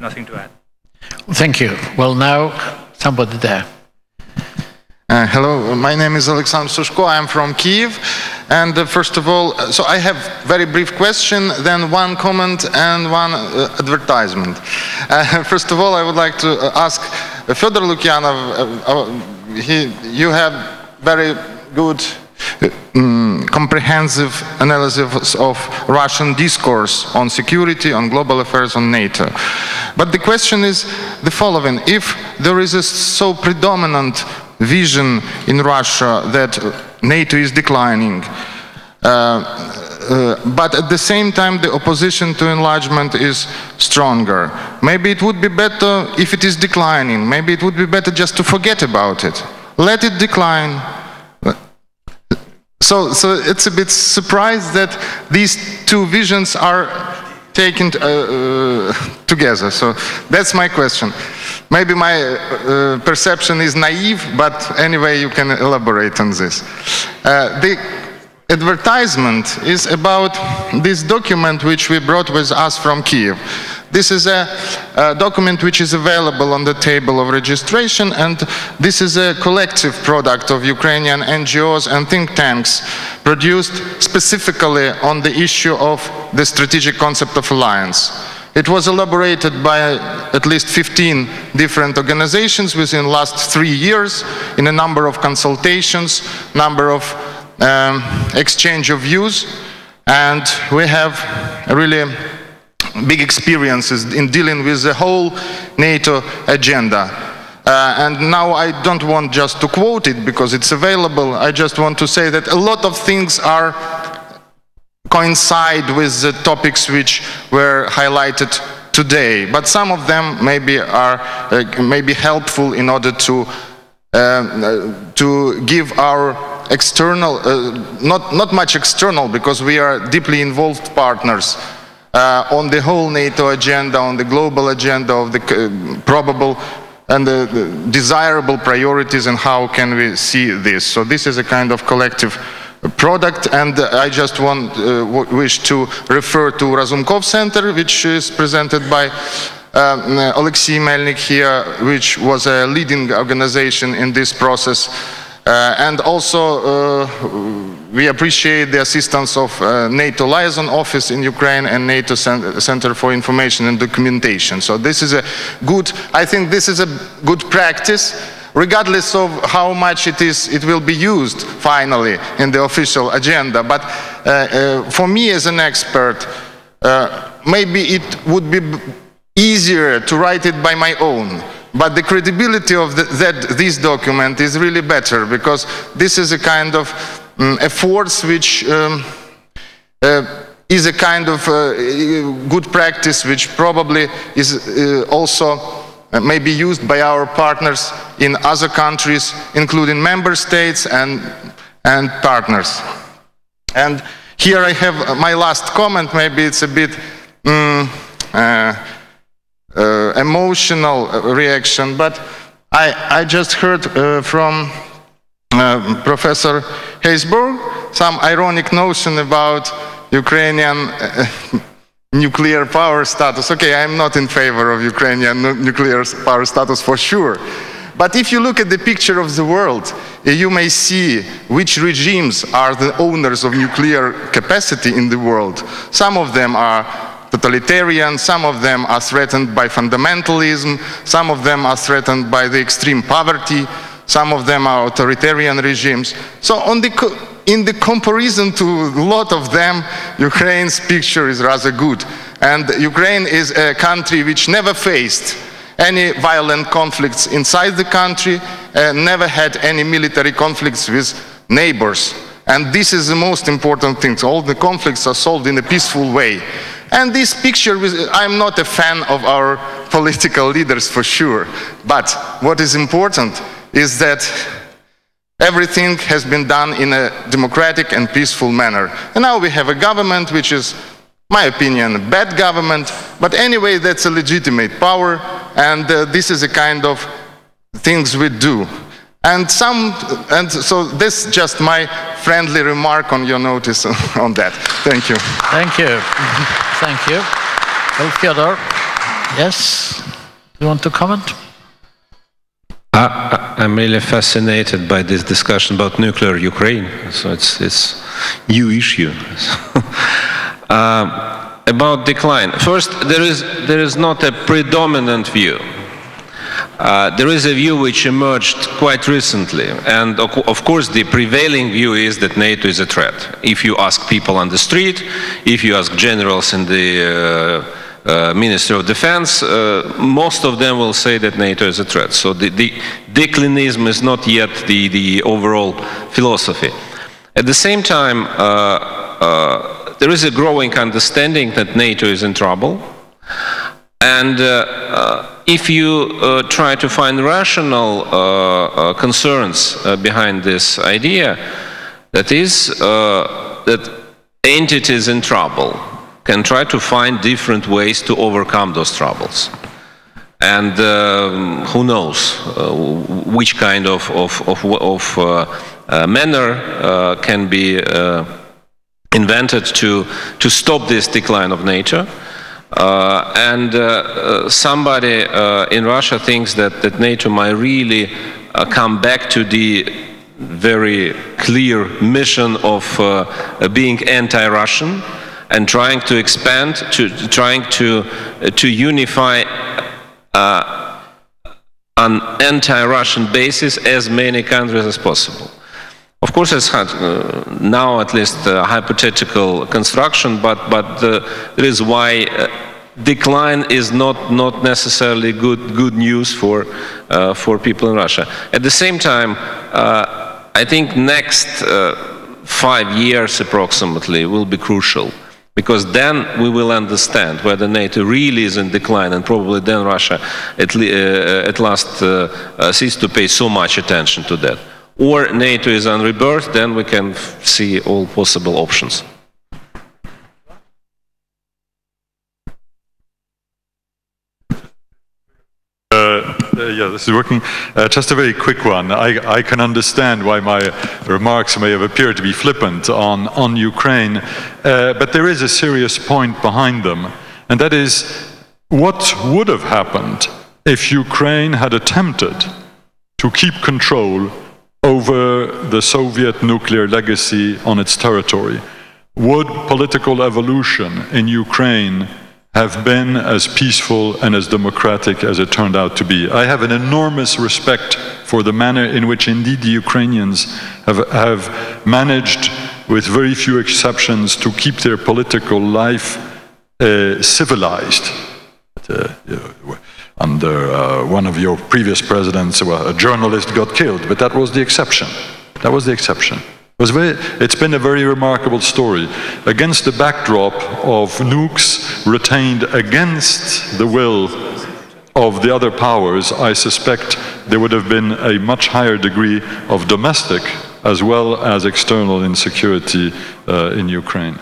nothing to add. Thank you. Well, now, somebody there. Hello, my name is Alexander Sushko, I'm from Kiev. And first of all, so I have very brief question, then one comment and one advertisement. First of all, I would like to ask Fyodor Lukyanov, you have very good comprehensive analysis of Russian discourse on security, on global affairs, on NATO. But the question is the following: if there is a so predominant vision in Russia that NATO is declining, but at the same time the opposition to enlargement is stronger, maybe it would be better if it is declining, maybe it would be better just to forget about it, let it decline. So it's a bit surprised that these two visions are taken together. So that's my question. Maybe my perception is naive, but anyway, you can elaborate on this. The advertisement is about this document which we brought with us from Kiev. This is a document which is available on the table of registration, and this is a collective product of Ukrainian NGOs and think tanks produced specifically on the issue of the strategic concept of alliance. It was elaborated by at least 15 different organizations within the last 3 years in a number of consultations, number of exchange of views, and we have really big experiences in dealing with the whole NATO agenda. And now I don't want just to quote it because it's available. I just want to say that a lot of things are coincide with the topics which were highlighted today, but some of them maybe are maybe helpful in order to give our external, not much external, because we are deeply involved partners on the whole NATO agenda, on the global agenda of the probable and the desirable priorities, and how can we see this. So this is a kind of collective product, and I just wish to refer to Razumkov Center, which is presented by Alexei Melnik here, which was a leading organization in this process. And also we appreciate the assistance of NATO Liaison Office in Ukraine and NATO Center for Information and Documentation. So this is a good, I think this is a good practice, regardless of how much it will be used finally in the official agenda. But for me as an expert, maybe it would be easier to write it by my own. But the credibility of this document is really better, because this is a kind of a force which is a kind of good practice which probably is also may be used by our partners in other countries, including member states and partners. And here I have my last comment. Maybe it's a bit emotional reaction, but I just heard from Professor Heisbourg some ironic notion about Ukrainian nuclear power status. Okay, I'm not in favor of Ukrainian nuclear power status for sure. But if you look at the picture of the world, you may see which regimes are the owners of nuclear capacity in the world. Some of them are totalitarian, some of them are threatened by fundamentalism, some of them are threatened by the extreme poverty, some of them are authoritarian regimes. So in the comparison to a lot of them, Ukraine's picture is rather good. And Ukraine is a country which never faced any violent conflicts inside the country, never had any military conflicts with neighbors. And this is the most important thing. So all the conflicts are solved in a peaceful way. And this picture, I'm not a fan of our political leaders for sure, but what is important is that everything has been done in a democratic and peaceful manner. And now we have a government which is, my opinion, a bad government, but anyway, that's a legitimate power, and this is a kind of things we do. And so this is just my friendly remark on your notice on that. Thank you. Thank you. Thank you. Well, Fyodor, Yes? Do you want to comment? I'm really fascinated by this discussion about nuclear Ukraine. So it's new issue. About decline. First, there is not a predominant view. There is a view which emerged quite recently, and of course the prevailing view is that NATO is a threat. If you ask people on the street, if you ask generals in the Ministry of Defense, most of them will say that NATO is a threat. So the declinism is not yet the overall philosophy. At the same time, there is a growing understanding that NATO is in trouble, and if you try to find rational concerns behind this idea, that is, that entities in trouble can try to find different ways to overcome those troubles. And who knows which kind of manner can be invented to stop this decline of NATO. Somebody in Russia thinks that NATO might really come back to the very clear mission of being anti-Russian and trying to expand, trying to unify an anti-Russian basis as many countries as possible. Of course, it's now at least a hypothetical construction, but there is why decline is not necessarily good news for people in Russia. At the same time, I think next 5 years approximately will be crucial, because then we will understand whether NATO really is in decline, and probably then Russia at last cease to pay so much attention to that. Or NATO is on rebirth, then we can see all possible options. Yeah, this is working. Just a very quick one. I can understand why my remarks may have appeared to be flippant on Ukraine, but there is a serious point behind them, and that is, what would have happened if Ukraine had attempted to keep control over the Soviet nuclear legacy on its territory? Would political evolution in Ukraine have been as peaceful and as democratic as it turned out to be? I have an enormous respect for the manner in which indeed the Ukrainians have managed, with very few exceptions, to keep their political life civilized. Under one of your previous presidents, a journalist got killed, but that was the exception. That was the exception. It's been a very remarkable story. Against the backdrop of nukes retained against the will of the other powers, I suspect there would have been a much higher degree of domestic as well as external insecurity in Ukraine.